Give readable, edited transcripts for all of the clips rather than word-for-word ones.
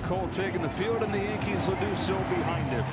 Cole taking the field, and the Yankees will do so behind him.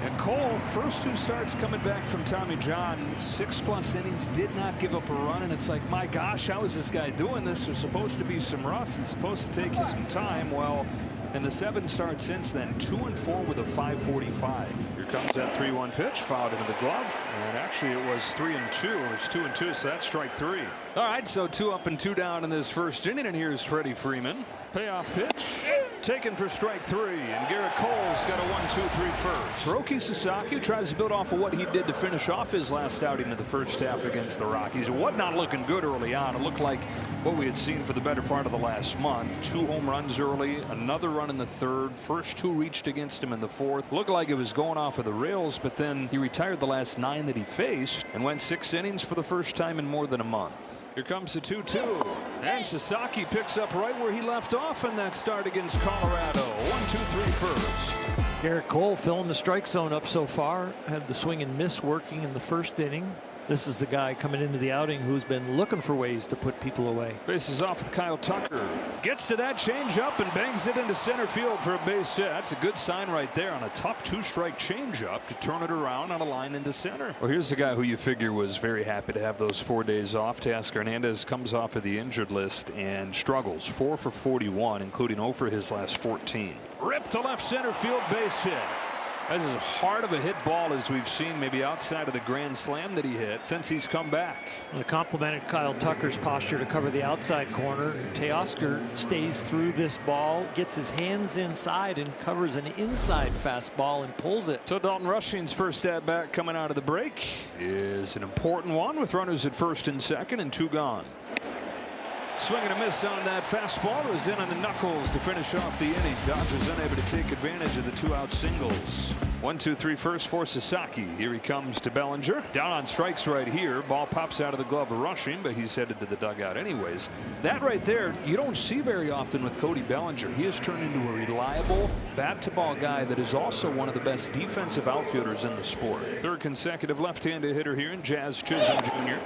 And Cole, first 2 starts coming back from Tommy John, 6+ innings, did not give up a run, and it's like, my gosh, how is this guy doing this? There's supposed to be some rust. It's supposed to take you some time. Well, in the 7 starts since then, 2-4 with a .545. Here comes that 3-1 pitch, fouled into the glove, and actually it was 3-2. It was 2-2, so that's strike 3. All right, so 2 up and 2 down in this first inning, and here's Freddie Freeman. Payoff pitch, taken for strike 3, and Garrett Cole's got a 1-2-3 first. Roki Sasaki tries to build off of what he did to finish off his last outing of the first half against the Rockies. It was not looking good early on. It looked like what we had seen for the better part of the last month. 2 home runs early, another run in the 3rd. First 2 reached against him in the 4th. Looked like it was going off of the rails, but then he retired the last 9 that he faced and went 6 innings for the first time in more than a month. Here comes the 2-2, and Sasaki picks up right where he left off in that start against Colorado. 1-2-3 first. Garrett Cole filling the strike zone up so far. Had the swing and miss working in the first inning. This is the guy coming into the outing who's been looking for ways to put people away. Faces off with Kyle Tucker. Gets to that changeup and bangs it into center field for a base hit. That's a good sign right there on a tough 2-strike changeup to turn it around on a line into center. Well, here's the guy who you figure was very happy to have those 4 days off. Teoscar Hernandez comes off of the injured list and struggles. 4 for 41, including 0 for his last 14. Ripped to left center field, base hit. That's as hard of a hit ball as we've seen, maybe outside of the grand slam that he hit since he's come back. It complimented Kyle Tucker's posture to cover the outside corner. Teoscar stays through this ball, gets his hands inside and covers an inside fastball and pulls it. So Dalton Rushing's first at bat coming out of the break is an important one with runners at first and second and 2 gone. Swing and a miss on that fastball. It was in on the knuckles to finish off the inning. Dodgers unable to take advantage of the 2-out singles. 1-2-3 first for Sasaki. Here he comes to Bellinger. Down on strikes right here. Ball pops out of the glove of Rushing, but he's headed to the dugout anyways. That right there, you don't see very often with Cody Bellinger. He has turned into a reliable bat-to-ball guy that is also one of the best defensive outfielders in the sport. 3rd consecutive left-handed hitter here in Jazz Chisholm Jr.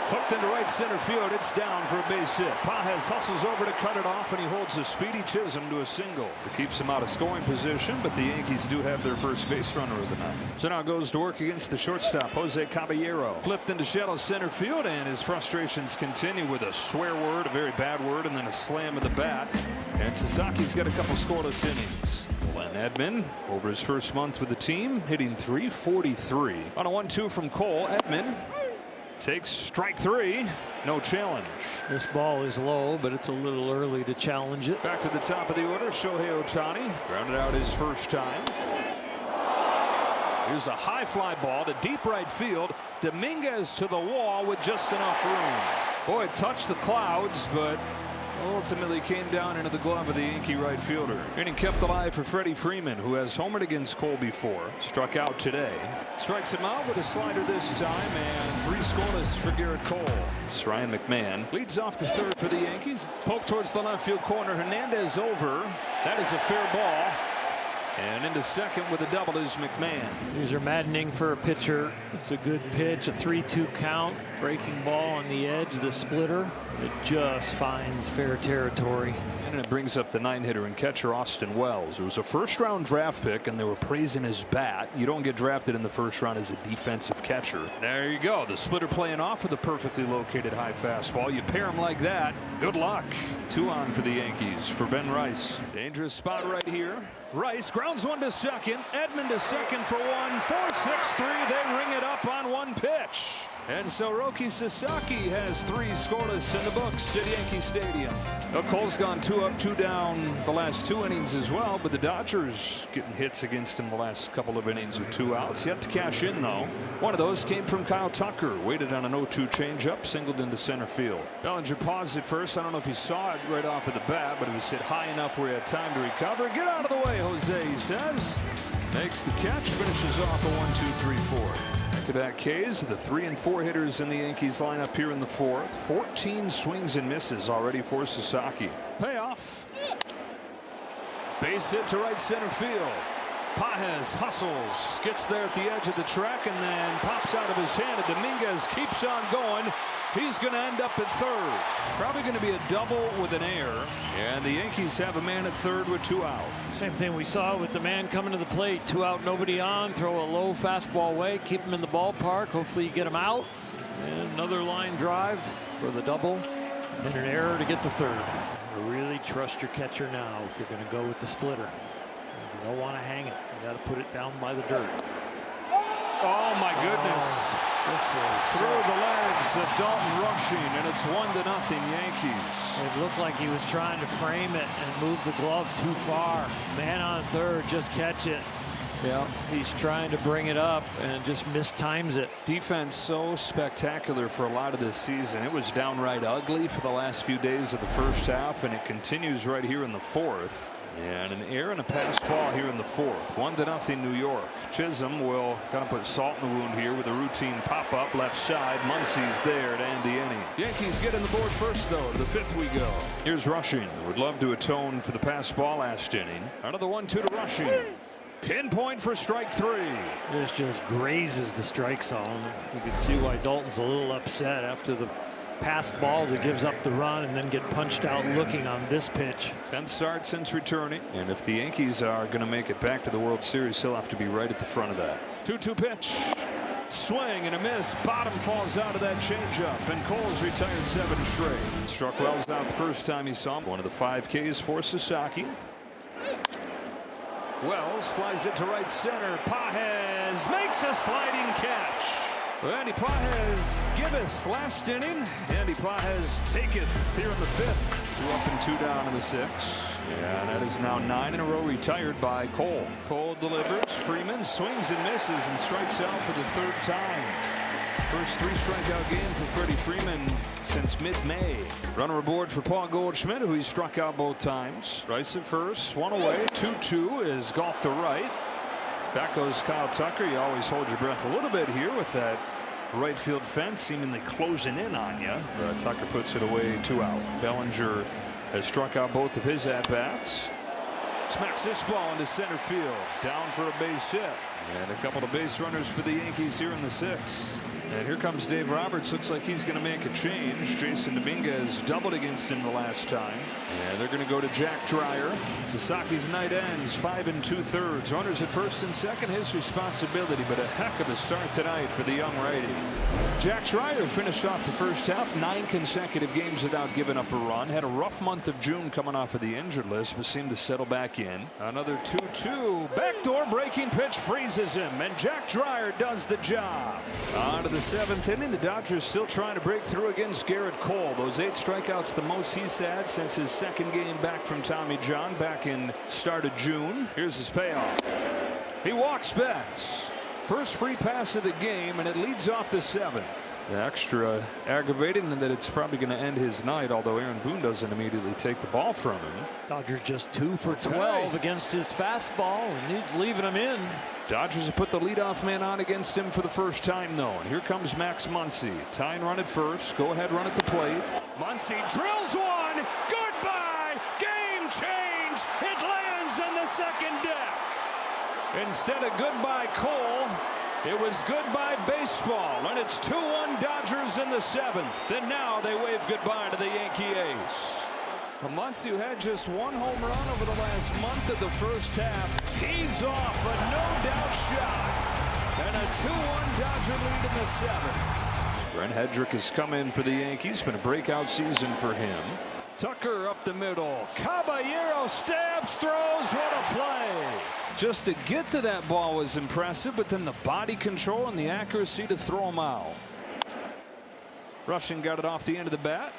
Hooked into right center field. It's down for a base hit. Pages hustles over to cut it off, and he holds a speedy Chisholm to a single. It keeps him out of scoring position, but the Yankees do have their first base runner of the night. So now goes to work against the shortstop, Jose Caballero. Flipped into shallow center field, and his frustrations continue with a swear word, a very bad word, and then a slam of the bat. And Sasaki's got a couple scoreless innings. Len Edman, over his first month with the team, hitting .343. On a 1-2 from Cole, Edman takes strike 3. No challenge. This ball is low, but it's a little early to challenge it. Back to the top of the order, Shohei Ohtani. Grounded out his first time. Here's a high fly ball to deep right field. Dominguez to the wall with just enough room. Boy, it touched the clouds, but ultimately came down into the glove of the Yankee right fielder. Inning kept alive for Freddie Freeman, who has homered against Cole before. Struck out today. Strikes him out with a slider this time, and 3 scoreless for Garrett Cole. It's Ryan McMahon leads off the 3rd for the Yankees. Poke towards the left field corner. Hernandez over. That is a fair ball. And into second with a double is McMahon. These are maddening for a pitcher. It's a good pitch, a 3-2 count. Breaking ball on the edge, the splitter. It just finds fair territory. And it brings up the 9-hitter and catcher Austin Wells. It was a first-round draft pick, and they were praising his bat. You don't get drafted in the first round as a defensive catcher. There you go. The splitter playing off with a perfectly located high fastball. You pair him like that. Good luck. 2 on for the Yankees for Ben Rice. Dangerous spot right here. Rice grounds one to second. Edman to second for 1. 4-6-3. They ring it up on 1 pitch. And so Roki Sasaki has 3 scoreless in the books at Yankee Stadium. Cole's gone 2 up, 2 down the last 2 innings as well, but the Dodgers getting hits against him the last couple of innings with 2 outs. Yet to cash in, though. One of those came from Kyle Tucker. Waited on an 0-2 changeup, singled into center field. Bellinger paused at first. I don't know if he saw it right off of the bat, but it was hit high enough where he had time to recover. Get out of the way, Jose, he says. Makes the catch, finishes off a 1-2-3-4. Back-to-back Ks, the 3 and 4 hitters in the Yankees lineup here in the 4th. 14 swings and misses already for Sasaki. Payoff. Base hit to right center field. Pages hustles, gets there at the edge of the track, and then pops out of his hand. And Dominguez keeps on going. He's going to end up at third. Probably going to be a double with an error. And the Yankees have a man at third with 2 out. Same thing we saw with the man coming to the plate. 2 out, nobody on. Throw a low fastball away. Keep him in the ballpark. Hopefully you get him out. And another line drive for the double. And an error to get the third. Really trust your catcher now if you're going to go with the splitter. You don't want to hang it. You got to put it down by the dirt. Oh my goodness. This was through the legs of Dalton Rushing, and it's 1-0 Yankees. It looked like he was trying to frame it and move the glove too far. Man on third, just catch it. Yeah, he's trying to bring it up and just mistimes it. Defense so spectacular for a lot of this season. It was downright ugly for the last few days of the first half, and it continues right here in the fourth. And an error and a pass ball here in the fourth. 1-0 New York. Chisholm will kind of put salt in the wound here with a routine pop-up left side. Muncie's there to end the inning. Yankees get on the board first, though. To the fifth we go. Here's Rushing. Would love to atone for the pass ball last inning. Another 1-2 to Rushing. Pinpoint for strike 3. This just grazes the strike zone. You can see why Dalton's a little upset after the pass ball that gives up the run and then get punched out looking on this pitch. 10th start since returning, and if the Yankees are going to make it back to the World Series, he'll have to be right at the front of that. 2-2 pitch. Swing and a miss. Bottom falls out of that changeup, and Cole's retired 7 straight. Struck Wells out the first time he saw him. One of the 5 Ks for Sasaki. Wells flies it to right center. Pages makes a sliding catch. Andy Pages giveth last inning. Andy Pages taketh here in the 5th. 2 up and 2 down in the 6th. And that is now 9 in a row retired by Cole. Cole delivers. Freeman swings and misses and strikes out for the 3rd time. First 3 strikeout game for Freddie Freeman since mid-May. Runner aboard for Paul Goldschmidt, who he struck out both times. Rice at first, 1 away. 2-2 is golf to right. Back goes Kyle Tucker. You always hold your breath a little bit here with that right field fence seemingly closing in on you. Tucker puts it away, 2 out. Bellinger has struck out both of his at-bats. Smacks this ball into center field. Down for a base hit. And a couple of base runners for the Yankees here in the 6th. And here comes Dave Roberts. Looks like he's going to make a change. Jason Dominguez doubled against him the last time. And they're going to go to Jack Dreyer. Sasaki's night ends 5 2/3. Runners at first and second. His responsibility, but a heck of a start tonight for the young righty. Jack Dreyer finished off the first half 9 consecutive games without giving up a run. Had a rough month of June coming off of the injured list, but seemed to settle back in. Another 2-2. Backdoor breaking pitch freezes him, and Jack Dreyer does the job. On to the 7th inning. The Dodgers still trying to break through against Garrett Cole. Those 8 strikeouts, the most he's had since his 2nd game back from Tommy John back in start of June. Here's his payoff. He walks Betts. First free pass of the game, and it leads off the 7th. Extra aggravating in that it's probably going to end his night, although Aaron Boone doesn't immediately take the ball from him. Dodgers just 2 for 12 against his fastball, and he's leaving him in. Dodgers have put the leadoff man on against him for the first time, though. And here comes Max Muncy. Tying run at first. Go ahead, run at the plate. Muncy drills one. Goodbye. Game change. It lands on the 2nd deck. Instead of goodbye Cole, it was goodbye baseball. And it's 2-1 Dodgers in the 7th. And now they wave goodbye to the Yankee ace. Muncy, who had just 1 home run over the last month of the first half, tees off a no-doubt shot. And a 2-1 Dodger lead in the 7th. Brent Hedrick has come in for the Yankees. Been a breakout season for him. Tucker up the middle. Caballero stabs, throws. What a play. Just to get to that ball was impressive, but then the body control and the accuracy to throw him out. Rushing got it off the end of the bat.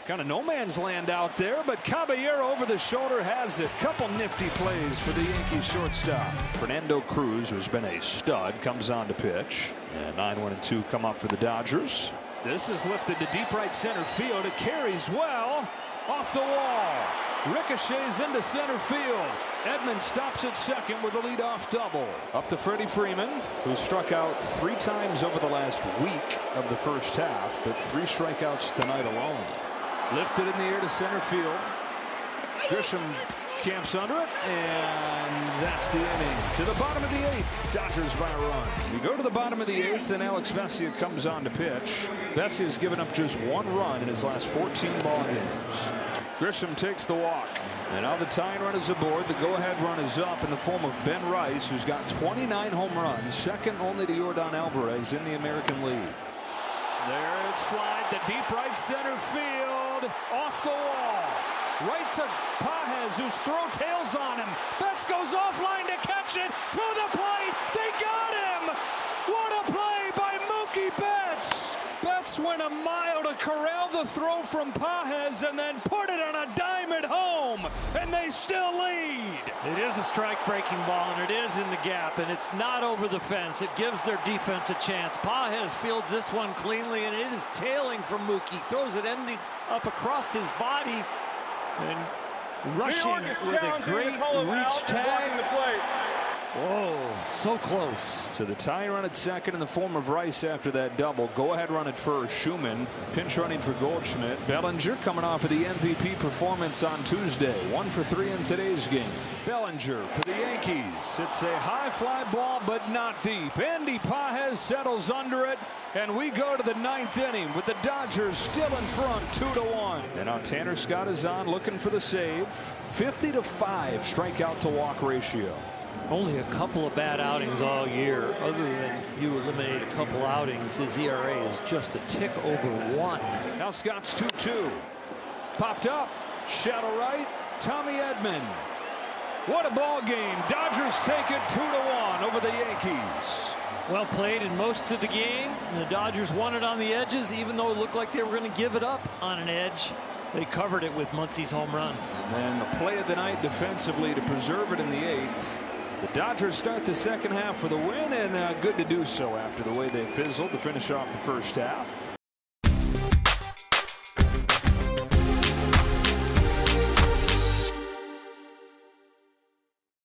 Kind of no man's land out there, but Caballero over the shoulder has it. Couple nifty plays for the Yankees shortstop. Fernando Cruz, who's been a stud, comes on to pitch. And 9-1-2 come up for the Dodgers. This is lifted to deep right center field. It carries well off the wall. Ricochets into center field. Edmonds stops at second with a leadoff double. Up to Freddie Freeman, who struck out 3 times over the last week of the first half, but 3 strikeouts tonight alone. Lifted in the air to center field. Grisham camps under it, and that's the inning. To the bottom of the 8th, Dodgers by a run. We go to the bottom of the 8th, and Alex Vesia comes on to pitch. Vesia's given up just 1 run in his last 14 ball games. Grisham takes the walk. And now the tying run is aboard. The go-ahead run is up in the form of Ben Rice, who's got 29 home runs, second only to Yordan Alvarez in the American League. There it's flied to deep right center field, off the wall. Right to Pages, whose throw tails on him. Betts goes offline to catch it, to the plate. They got him! What a play by Mookie Betts! Betts went a mile to corral the throw from Pages and then put it on a dime at home, and they still lead. It is a strike-breaking ball, and it is in the gap, and it's not over the fence. It gives their defense a chance. Pages fields this one cleanly, and it is tailing from Mookie. Throws it ending up across his body, and rushing with a great reach tag. Whoa, so close. So the tie run at second in the form of Rice after that double. Go ahead run at first. Schumann pinch running for Goldschmidt. Bellinger coming off of the MVP performance on Tuesday. 1 for 3 in today's game. Bellinger for the Yankees. It's a high fly ball, but not deep. Andy Pages settles under it, and we go to the 9th inning with the Dodgers still in front, 2-1. And now Tanner Scott is on looking for the save. 50-5 strikeout to walk ratio. Only a couple of bad outings all year. Other than you eliminate a couple outings, his ERA is just a tick over 1. Now Scott's 2-2. Popped up. Shallow right. Tommy Edman. What a ball game. Dodgers take it 2-1 over the Yankees. Well played in most of the game. And the Dodgers won it on the edges, even though it looked like they were going to give it up on an edge. They covered it with Muncie's home run. And then the play of the night defensively to preserve it in the 8th. The Dodgers start the second half for the win, and good to do so after the way they fizzled to finish off the first half.